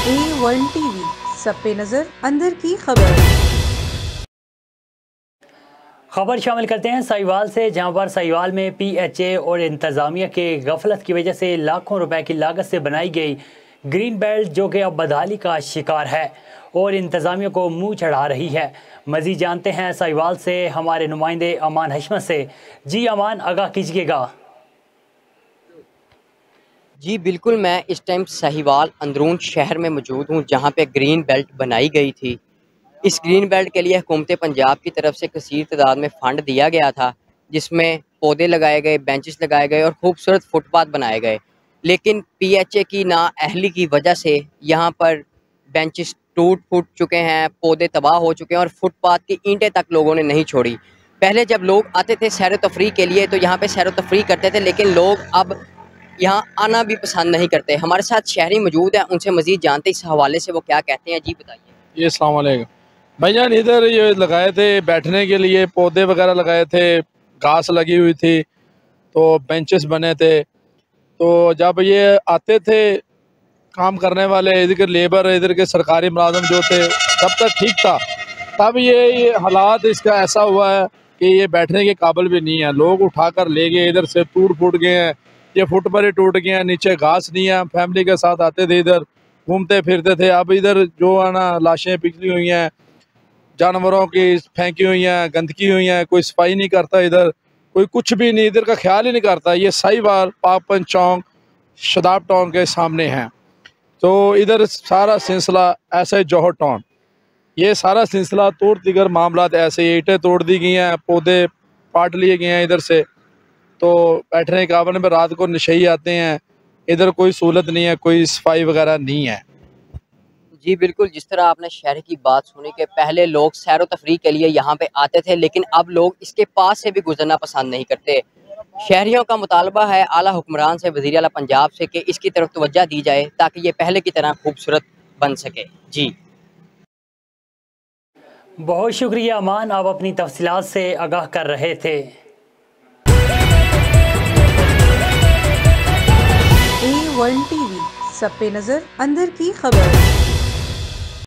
A1 TV, सब पे नजर, अंदर की खबर। खबर शामिल करते हैं साहिवाल से, जहां पर साहिवाल में PHA और इंतज़ामिया के गफलत की वजह से लाखों रुपए की लागत से बनाई गई ग्रीन बेल्ट जो कि अब बदहाली का शिकार है और इंतज़ामिया को मुंह चढ़ा रही है। मज़ीद जानते हैं साहिवाल से हमारे नुमाइंदे अमान हशमत से। जी अमान, आगाह कीजिएगा। जी बिल्कुल, मैं इस टाइम साहिवाल अंदरून शहर में मौजूद हूँ, जहाँ पे ग्रीन बेल्ट बनाई गई थी। इस ग्रीन बेल्ट के लिए हुकूमत पंजाब की तरफ से कसीर तादाद में फ़ंड दिया गया था, जिसमें पौधे लगाए गए, बेंचेस लगाए गए और खूबसूरत फुटपाथ बनाए गए। लेकिन PHA की नाअहली की वजह से यहाँ पर बेंचेस टूट फूट चुके हैं, पौधे तबाह हो चुके हैं और फुटपाथ की ईंटें तक लोगों ने नहीं छोड़ी। पहले जब लोग आते थे सैर तफरी के लिए तो यहाँ पे सैर तफरी करते थे, लेकिन लोग अब यहाँ आना भी पसंद नहीं करते। हमारे साथ शहरी मौजूद हैं, उनसे मज़ीद जानते इस हवाले से वो क्या कहते हैं। जी बताइए। ये अस्सलाम वालेकुम भाईजान, इधर ये लगाए थे बैठने के लिए, पौधे वगैरह लगाए थे, घास लगी हुई थी, तो बेंचेस बने थे। तो जब ये आते थे काम करने वाले, इधर के लेबर, इधर के सरकारी मुलाजिम जो थे, तब तक ठीक था। तब ये हालात इसका ऐसा हुआ है कि ये बैठने के काबिल भी नहीं है। लोग उठाकर ले गए, इधर से टूट फूट गए हैं, ये फुट पर ही टूट गए हैं, नीचे घास नहीं है। फैमिली के साथ आते थे, इधर घूमते फिरते थे। अब इधर जो है ना लाशें पिघली हुई हैं, जानवरों की फेंकी हुई हैं, गंदगी हुई हैं, कोई सफाई नहीं करता, इधर कोई कुछ भी नहीं, इधर का ख्याल ही नहीं करता। ये साहिवाल पाकपन चौक शदाब टाउन के सामने हैं। तो इधर सारा सिलसिला ऐसे जौहर टाउन, ये सारा सिलसिला तोड़ दिगर मामला ऐसे, ईंटें तोड़ दी गई हैं, पौधे पाट लिए गए हैं इधर से। तो बैठने के काबिल में रात को नशई आते हैं, इधर कोई सहूलत नहीं है, कोई सफाई वगैरह नहीं है। जी बिल्कुल, जिस तरह आपने शहर की बात सुनी कि पहले लोग सैर तफरी के लिए यहाँ पे आते थे, लेकिन अब लोग इसके पास से भी गुजरना पसंद नहीं करते। शहरियों का मुतालबा है आला हुक्मरान से, वज़ीर आला पंजाब से, कि इसकी तरफ तवज्जो दी जाए ताकि ये पहले की तरह खूबसूरत बन सके। जी बहुत शुक्रिया अमान, आप अपनी तफसीलात से आगाह कर रहे थे। A1 टीवी, सब पे नजर, अंदर की खबर।